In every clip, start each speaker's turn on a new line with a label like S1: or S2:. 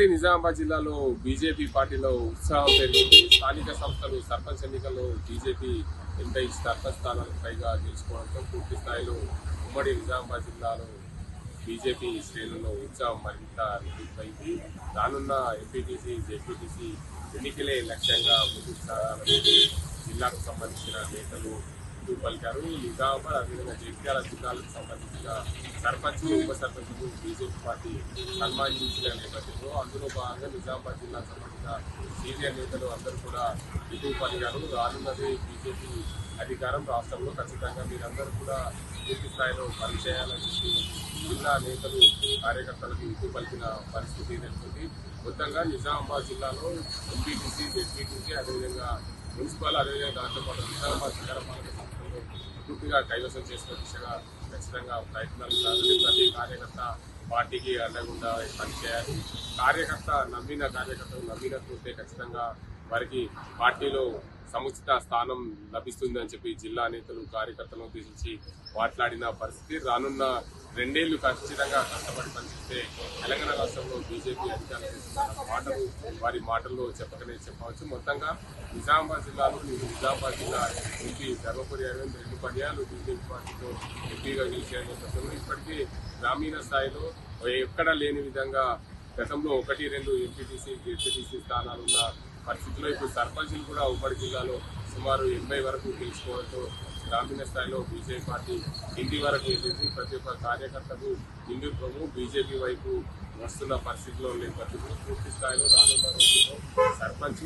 S1: ఉమ్మడి నిజామాబాద్ జిల్లాలో బీజేపీ పార్టీలో ఉత్సాహం పెరిగింది. స్థానిక సంస్థలు సర్పంచ్ ఎన్నికల్లో బీజేపీ 80 సర్పంచ్ స్థానాలకు పైగా గెలుచుకోవడంతో పూర్తి స్థాయిలో ఉమ్మడి నిజామాబాద్ జిల్లాలో బీజేపీ శ్రేణుల్లో ఉత్సాహం మరింత రెట్టింపైంది. రానున్న ఎంపీటీసీ, జెడ్పీటీసీ ఎన్నికలే లక్ష్యంగా ముందుకు సాగాలని జిల్లాకు సంబంధించిన నేతలు ముందుకు పలికారు. నిజామాబాద్ అదేవిధంగా జగిత్యాల జిల్లాలకు సంబంధించిన సర్పంచ్లు, ఉప సర్పంచ్లు బీజేపీ పార్టీ సన్మానించిన నేపథ్యంలో అందులో భాగంగా నిజామాబాద్ జిల్లాకు సంబంధించిన సీనియర్ నేతలు అందరూ కూడా ముందుకు పలికారు. రానున్నది బీజేపీ అధికారం రాష్ట్రంలో, ఖచ్చితంగా మీరందరూ కూడా పూర్తి స్థాయిలో పనిచేయాలని చెప్పి జిల్లా నేతలు కార్యకర్తలకు ముందుకు పలికిన పరిస్థితి నెలకొంది. మొత్తంగా నిజామాబాద్ జిల్లాలో ఎంపీటీసీ, జెడ్పీటీసీ అదేవిధంగా మున్సిపల్ అదేవిధంగా దాంతో పాటు నిజామాబాద్ నగరపాలక సంస్థలు పూర్తిగా కైవసం చేసుకునే దిశగా ఖచ్చితంగా ప్రయత్నాలు సాగాలి. ప్రతి కార్యకర్త పార్టీకి అండగుండా పనిచేయాలి. కార్యకర్తలు నమ్మినట్లయితే ఖచ్చితంగా వారికి పార్టీలో సముచిత స్థానం లభిస్తుందని చెప్పి జిల్లా నేతలు కార్యకర్తలను ఉద్దేశించి మాట్లాడిన పరిస్థితి. రానున్న 2 ఏళ్లు ఖచ్చితంగా కష్టపడి పనిచేస్తే తెలంగాణ రాష్ట్రంలో బీజేపీ అధికారం చేస్తున్న మాటలు వారి మాటల్లో చెప్పకనే చెప్పవచ్చు. మొత్తంగా నిజామాబాద్ జిల్లాలో నిజామాబాద్ జిల్లా ఎంపీ ధర్మపురి అరవింద్ 2 పర్యాలు బీజేపీ పార్టీతో ఎంపీగా గెలిచిన నేపథ్యంలో ఇప్పటికీ గ్రామీణ స్థాయిలో ఎక్కడా లేని విధంగా గతంలో 1-2 ఎంపీటీసీ, జెడ్పీటీసీ స్థానాలున్న పరిస్థితుల్లో ఇప్పుడు సర్పంచులు కూడా ఉమ్మడి జిల్లాలో సుమారు 80 వరకు గెలుచుకోవడంతో గ్రామీణ స్థాయిలో బీజేపీ పార్టీ ఇంటి వరకు వెళ్ళింది. ప్రతి ఒక్క కార్యకర్తకు హిందుత్వము బీజేపీ వైపు వస్తున్న పరిస్థితిలో నేపథ్యంలో పూర్తి స్థాయిలో రానున్న రోజుల్లో సర్పంచ్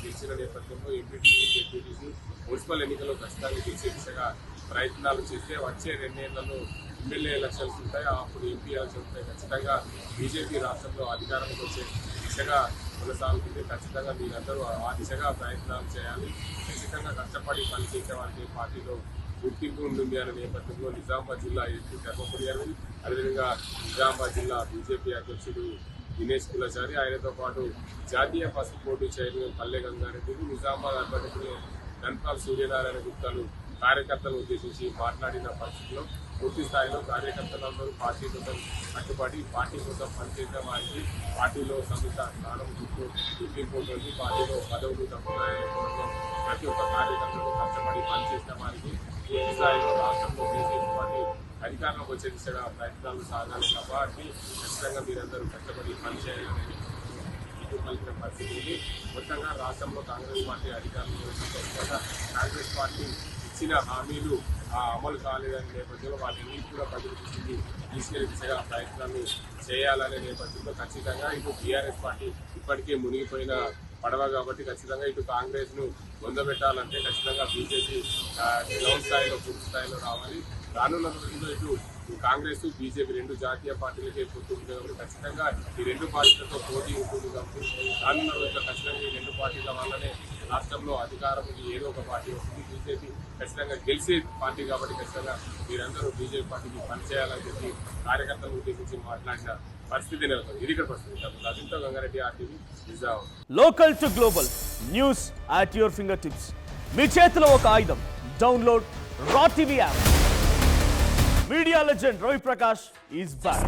S1: గెలిచిన నేపథ్యంలో ఎంపీటీసీ, జెడ్పీటీసీ, మున్సిపల్ ఎన్నికల్లో ఖచ్చితంగా గెలిచే దిశగా ప్రయత్నాలు చేస్తే వచ్చే 2 ఏళ్లలో ఎమ్మెల్యే ఎలక్షన్స్ ఉంటాయి, అప్పుడు ఎంపీ ఎలక్షన్స్ ఉంటాయి. ఖచ్చితంగా బీజేపీ రాష్ట్రంలో అధికారంలోకి వచ్చే దిశగా కొనసాగుతుంది. ఖచ్చితంగా మీరందరూ ఆ దిశగా ప్రయత్నాలు చేయాలి. ఖచ్చితంగా కష్టపడి పనిచేసే వారికి పార్టీలో గుర్తింపు ఉంటుంది అనే నేపథ్యంలో నిజామాబాద్ జిల్లా ఎంపీ ధర్మపురి అరవింద్ అదేవిధంగా నిజామాబాద్ జిల్లా బీజేపీ అధ్యక్షుడు దినేష్ కులచారి, ఆయనతో పాటు జాతీయ పసుపు బోర్డు చైర్మన్ పల్లె గంగారెడ్డి, నిజామాబాద్ అధ్యక్షుడు ధన్పాల్ సూర్యనారాయణ గుప్తాలు కార్యకర్తలను ఉద్దేశించి మాట్లాడిన పరిస్థితిలో పూర్తి స్థాయిలో కార్యకర్తలందరూ పార్టీ కోసం కట్టుబడి పార్టీ కోసం పనిచేసే వారికి పార్టీలో సమిత స్థానం గుర్తింపు ఉంటుంది. పార్టీలో పదవులు తప్పున్నాయని ప్రతి ఒక్క కార్యకర్తలు కష్టపడి పనిచేసిన వారికి పూర్తి స్థాయిలో రాష్ట్రంలో బీజేపీ పార్టీ అధికారంలోకి వచ్చే దిశగా ప్రయత్నాలు సాగాలి. కాబట్టి ఖచ్చితంగా మీరందరూ కష్టపడి పనిచేయాలని పలికిన పరిస్థితి. మొత్తంగా రాష్ట్రంలో కాంగ్రెస్ పార్టీ అధికారంలో వచ్చిన కాంగ్రెస్ పార్టీ ఇచ్చిన హామీలు అమలు కాలేదనే నేపథ్యంలో వాటిని కూడా ప్రజల దృష్టికి తీసుకెళ్లే దిశగా ప్రయత్నాలు చేయాలనే నేపథ్యంలో ఖచ్చితంగా ఇటు టీఆర్ఎస్ పార్టీ ఇప్పటికే మునిగిపోయిన పడవ కాబట్టి ఖచ్చితంగా ఇటు కాంగ్రెస్ను పొందబెట్టాలంటే ఖచ్చితంగా బీజేపీ గ్రౌండ్ స్థాయిలో పూర్తి స్థాయిలో రావాలి. రానున్న రోజుల్లో ఇటు కాంగ్రెస్, బీజేపీ 2 జాతీయ పార్టీలకే పొత్తుంది కాబట్టి ఖచ్చితంగా ఈ 2 పార్టీలతో పోటీ ఉంటుంది కాబట్టి రానున్న రోజుల్లో ఖచ్చితంగా ఈ 2 పార్టీల వల్లనే రాష్ట్రంలో అధికారంకి ఏదో ఒక పార్టీ వస్తుంది. బీజేపీ ఖచ్చితంగా గెలిచే పార్టీ కాబట్టి ఖచ్చితంగా మీరందరూ బీజేపీ పార్టీకి పనిచేయాలని చెప్పి కార్యకర్తలను ఉద్దేశించి మాట్లాడిన పరిస్థితి నెలకొంది. ఇది ఇక్కడ పరిస్థితి. అజింతో Gangareddy, RTV, Nizamabad.
S2: Local to global news at your fingertips. మీ చేతిలో ఒక ఆయుధం. Download Raw TV app. Media legend Ravi Prakash is back.